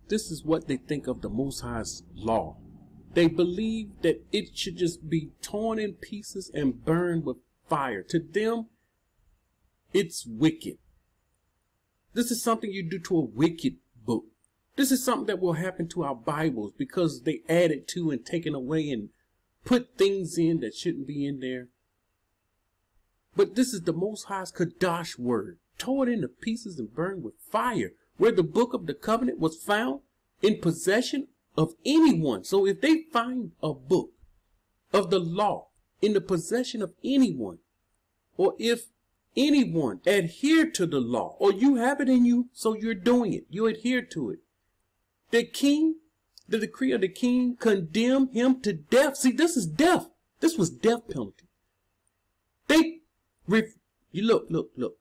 This is what they think of the Most High's law. They believe that it should just be torn in pieces and burned with fire. To them, it's wicked. This is something you do to a wicked book. This is something that will happen to our Bibles because they added to and taken away and put things in that shouldn't be in there. But this is the Most High's Kadash word, torn into pieces and burned with fire, where the book of the covenant was found in possession of anyone. So if they find a book of the law in the possession of anyone, or if anyone adhere to the law, or you have it in you, so you're doing it, you adhere to it, the king, the decree of the king, condemn him to death. See, this is death. This was death penalty. Look.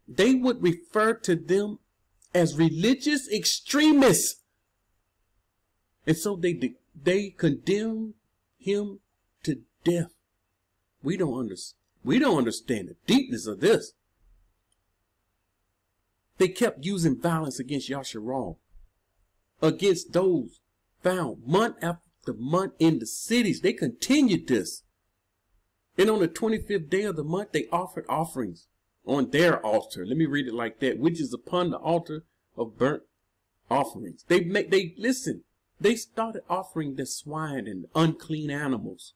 They would refer to them as religious extremists. And so they condemn him to death. We don't understand the deepness of this. They kept using violence against Yasharal, against those found month after month in the cities. They continued this. And on the 25th day of the month, they offered offerings on their altar. Let me read it like that, which is upon the altar of burnt offerings. They started offering the swine and unclean animals.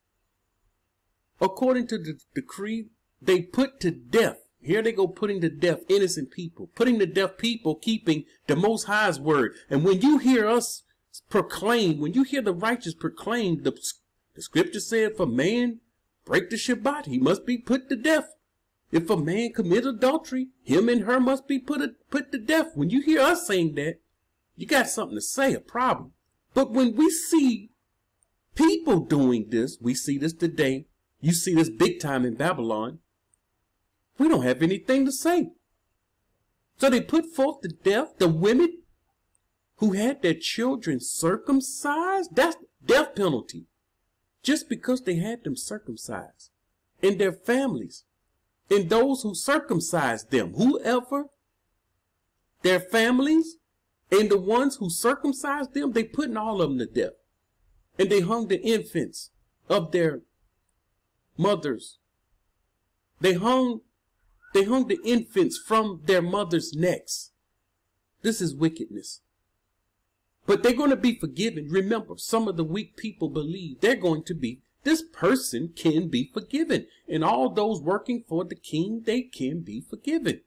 According to the decree, they put to death. Here they go, putting to death innocent people, putting to death people keeping the Most High's word. And when you hear us proclaim, when you hear the righteous proclaim, the scripture said, if a man break the Shabbat, he must be put to death. If a man commit adultery, him and her must be put to death. When you hear us saying that, you got something to say, a problem. But when we see people doing this, we see this today. You see this big time in Babylon. We don't have anything to say. So they put forth to death the women who had their children circumcised. That's death penalty. Just because they had them circumcised. And their families. And those who circumcised them. Whoever, their families, and the ones who circumcised them, they putting all of them to death. And they hung the infants of their mothers. They hung the infants from their mothers' necks. This is wickedness. But they're going to be forgiven. Remember, some of the weak people believe this person can be forgiven. And all those working for the king, they can be forgiven.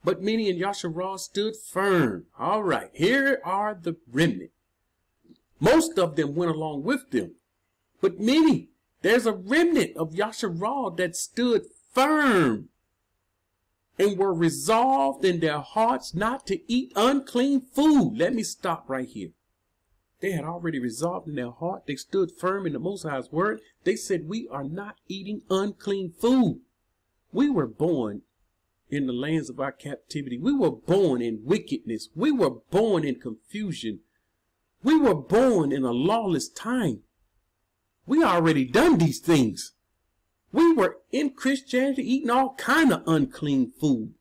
But many in Yasharal stood firm. All right, here are the remnant. Most of them went along with them. But many, there's a remnant of Yasharal that stood firm and were resolved in their hearts not to eat unclean food. Let me stop right here. They had already resolved in their heart. They stood firm in the Most High's word. They said, we are not eating unclean food. We were born in the lands of our captivity. We were born in wickedness. We were born in confusion. We were born in a lawless time. We already done these things. We were in Christianity eating all kind of unclean food.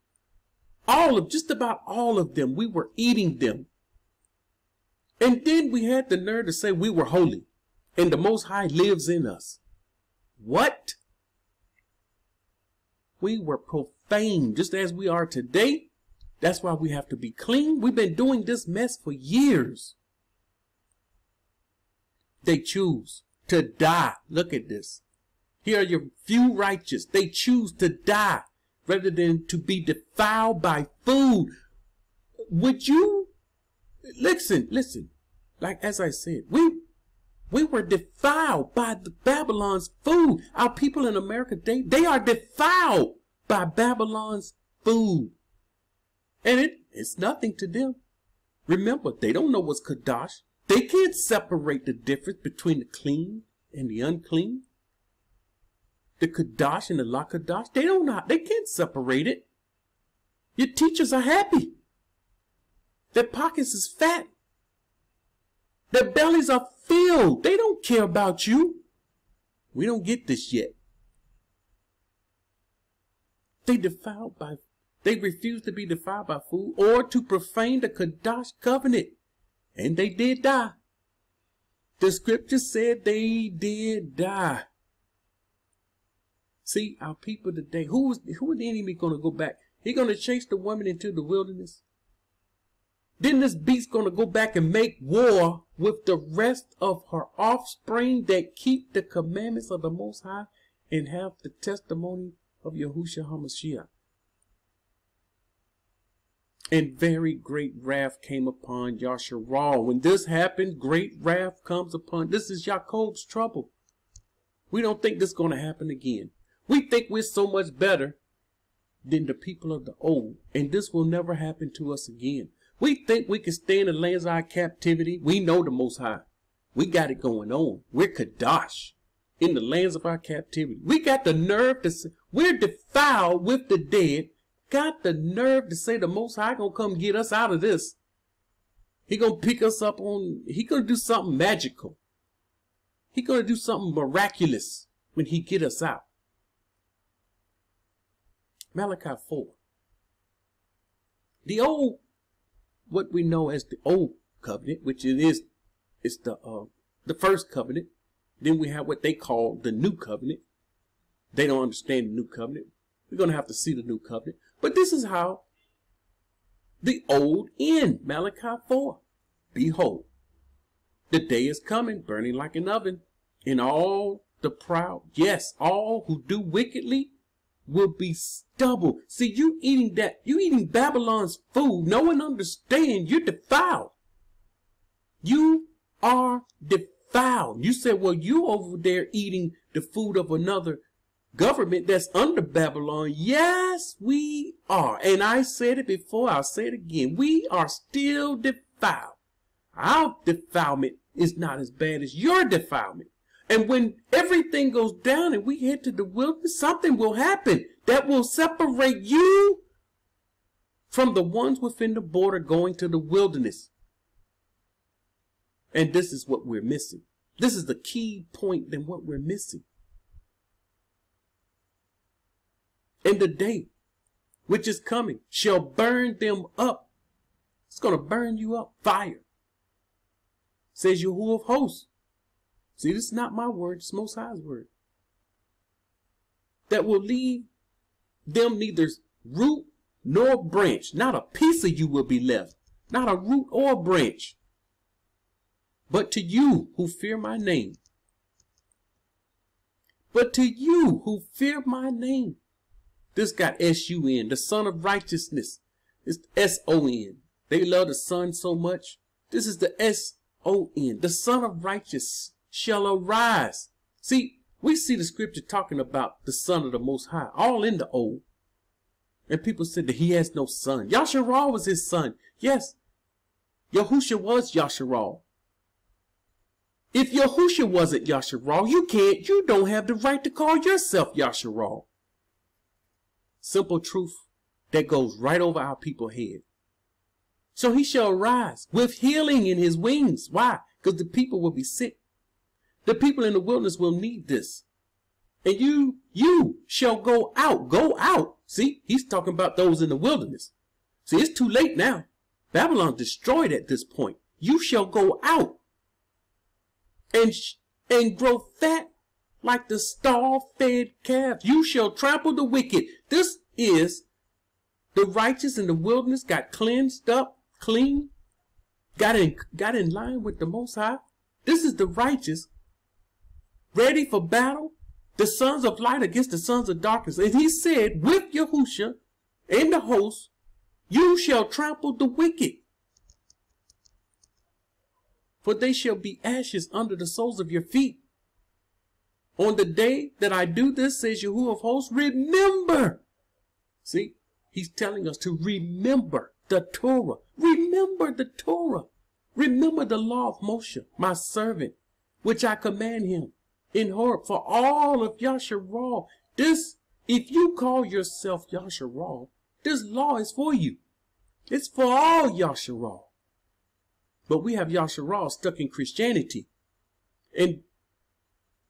Just about all of them, we were eating them. And then we had the nerve to say we were holy and the Most High lives in us. What? We were profane just as we are today. That's why we have to be clean. We've been doing this mess for years. They choose to die. Look at this. Here are your few righteous. They choose to die rather than to be defiled by food. Would you listen? Like as I said, we were defiled by the Babylon's food. Our people in America, they are defiled by Babylon's food. And it's nothing to them. Remember, they don't know what's Kadash. They can't separate the difference between the clean and the unclean. The Kadash and the La Kadash, they don't know. They can't separate it. Your teachers are happy. Their pockets is fat. Their bellies are filled. They don't care about you. We don't get this yet. They defiled by They refused to be defiled by food or to profane the Kadash covenant. And they did die. The scripture said they did die. See, our people today, who is the enemy going to go back? He going to chase the woman into the wilderness? Then this beast going to go back and make war with the rest of her offspring that keep the commandments of the Most High and have the testimony of Yahushua HaMashiach. And very great wrath came upon Yasharal. When this happened, great wrath comes upon. This is Jacob's trouble. We don't think this is going to happen again. We think we're so much better than the people of the old, and this will never happen to us again. We think we can stay in the lands of our captivity. We know the Most High. We got it going on. We're Kadash in the lands of our captivity. We got the nerve to say we're defiled with the dead. Got the nerve to say the Most High gonna come get us out of this. He gonna pick us up on. He gonna do something magical. He gonna do something miraculous when he get us out. Malachi 4. The old, what we know as the old covenant, which it's the first covenant. Then we have what they call the new covenant. They don't understand the new covenant. We're going to have to see the new covenant. But this is how the old end. Malachi 4. Behold, the day is coming, burning like an oven, and all the proud, yes, all who do wickedly will be stubble. See, you eating Babylon's food. No one understands. You're defiled. You are defiled. You said, well, you over there eating the food of another government that's under Babylon. Yes, we are. And I said it before, I'll say it again. We are still defiled. Our defilement is not as bad as your defilement. And when everything goes down and we head to the wilderness, something will happen that will separate you from the ones within the border going to the wilderness. And this is what we're missing. This is the key point in what we're missing. And the day which is coming shall burn them up. It's going to burn you up. Fire. Says Yahuwah of hosts. See, this is not my word. It's Most High's word. That will leave them neither root nor branch. Not a piece of you will be left. Not a root or a branch. But to you who fear my name. But to you who fear my name. This got S-U-N, the Son of Righteousness. It's S-O-N. They love the Son so much. This is the S-O-N. The Son of Righteousness shall arise. See, we see the scripture talking about the Son of the Most High, all in the Old. And people said that he has no son. Yasharal was his son. Yes, Yahushua was Yasharal. If Yahushua wasn't Yasharal, you don't have the right to call yourself Yasharal. Simple truth that goes right over our people's head. So he shall rise with healing in his wings. Why? Because the people will be sick. The people in the wilderness will need this. And you shall go out. Go out. See, he's talking about those in the wilderness. See, it's too late now. Babylon destroyed at this point. You shall go out and grow fat like the stall-fed calf. You shall trample the wicked. This is the righteous in the wilderness got cleansed up, clean, got in line with the Most High. This is the righteous, ready for battle, the sons of light against the sons of darkness. And he said, with Yahushua and the host, you shall trample the wicked. For they shall be ashes under the soles of your feet. On the day that I do this, says Yahuwah of hosts, remember. See, he's telling us to remember the Torah. Remember the Torah. Remember the law of Moshe, my servant, which I command him in Horeb for all of Yasharal. This, if you call yourself Yasharal, this law is for you. It's for all Yasharal. But we have Yasharal stuck in Christianity. And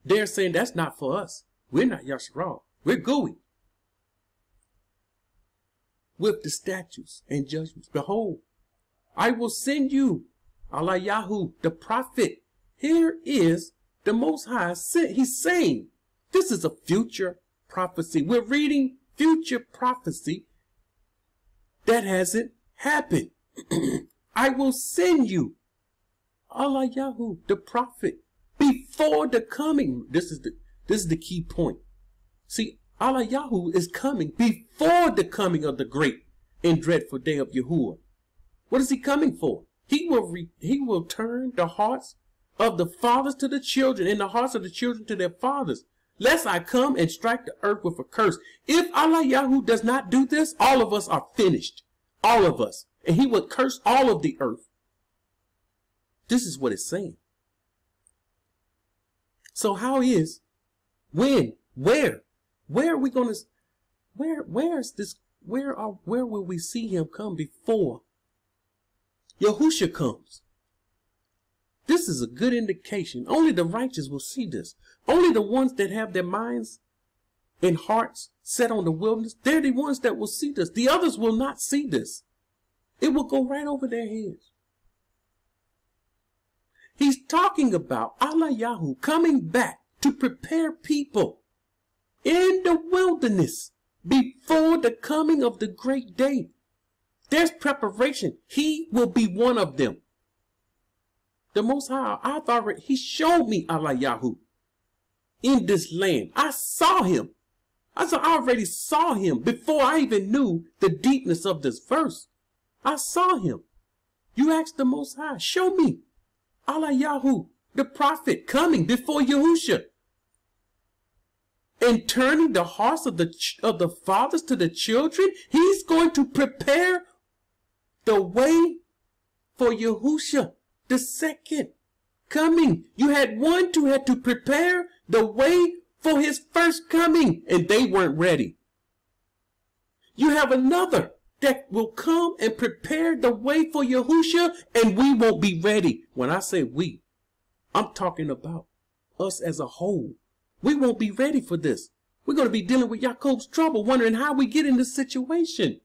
they're saying that's not for us. We're not Yasharal. We're gooey. with the statutes and judgments. Behold, I will send you, Allah Yahu, the prophet. Here is the Most High. He's saying, this is a future prophecy. We're reading future prophecy that hasn't happened. I will send you, Allah Yahu, the prophet, before the coming. This is the key point. See, Allah Yahu is coming before the coming of the great and dreadful day of Yahuwah. What is he coming for? He will turn the hearts of the fathers to the children and the hearts of the children to their fathers, lest I come and strike the earth with a curse. If Allah Yahu does not do this, all of us are finished. All of us. And he will curse all of the earth. This is what it's saying. So how is, when, where are we going to, where is this, where will we see him come before Yahusha comes? This is a good indication. Only the righteous will see this. Only the ones that have their minds and hearts set on the wilderness, they're the ones that will see this. The others will not see this. It will go right over their heads. He's talking about Allah Yahu coming back to prepare people in the wilderness before the coming of the great day. There's preparation. He will be one of them. The Most High, he showed me Allah Yahu in this land. I saw him. I already saw him before I even knew the deepness of this verse. I saw him. You asked the Most High, show me Allah Yahu, the prophet, coming before Yahusha and turning the hearts of the fathers to the children. He's going to prepare the way for Yahusha, the second coming. You had one who had to prepare the way for his first coming, and they weren't ready. You have another that will come and prepare the way for Yahusha, and we won't be ready. When I say we, I'm talking about us as a whole. We won't be ready for this. We're going to be dealing with Jacob's trouble, wondering how we get in this situation.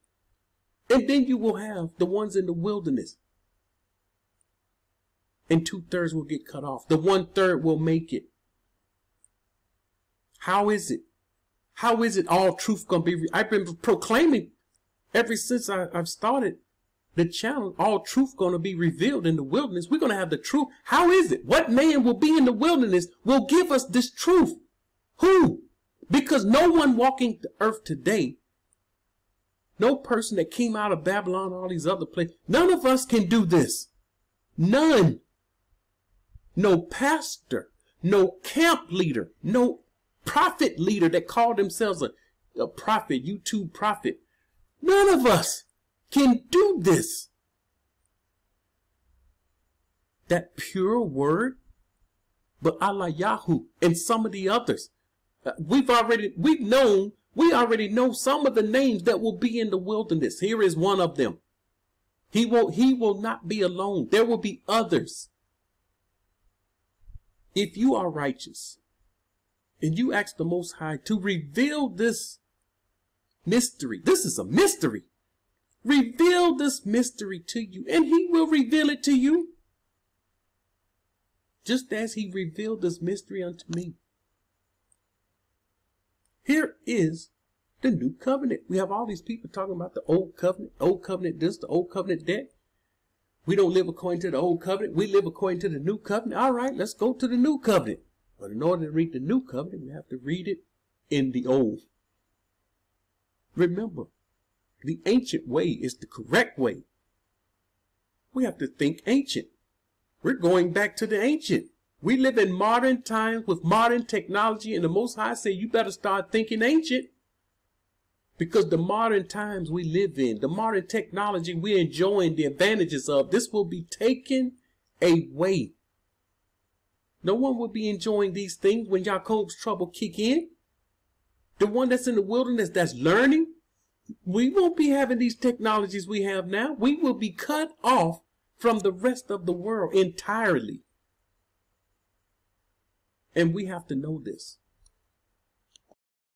And then you will have the ones in the wilderness. And 2/3 will get cut off. The 1/3 will make it. How is it? How is it all truth going to be? I've been proclaiming ever since I've started the channel, all truth going to be revealed in the wilderness. We're going to have the truth. How is it? What man will be in the wilderness will give us this truth? Who? Because no one walking the earth today, no person that came out of Babylon, all these other places, none of us can do this. None. No pastor, no camp leader, no prophet leader that called themselves a prophet, YouTube prophet. None of us can do this. That pure word, but Allah Yahu and some of the others. We already know some of the names that will be in the wilderness. Here is one of them. He will not be alone. There will be others. If you are righteous and you ask the Most High to reveal this mystery, this is a mystery. Reveal this mystery to you, and he will reveal it to you. Just as he revealed this mystery unto me. Here is the new covenant. We have all these people talking about the old covenant this, the old covenant that. We don't live according to the old covenant. We live according to the new covenant. All right, let's go to the new covenant. But in order to read the new covenant, we have to read it in the old. Remember, the ancient way is the correct way. We have to think ancient. We're going back to the ancient. We live in modern times with modern technology, and the Most High say you better start thinking ancient. Because the modern times we live in, the modern technology we're enjoying the advantages of, this will be taken away. No one will be enjoying these things when Jacob's trouble kick in. The one that's in the wilderness that's learning, we won't be having these technologies we have now. We will be cut off from the rest of the world entirely. And we have to know this.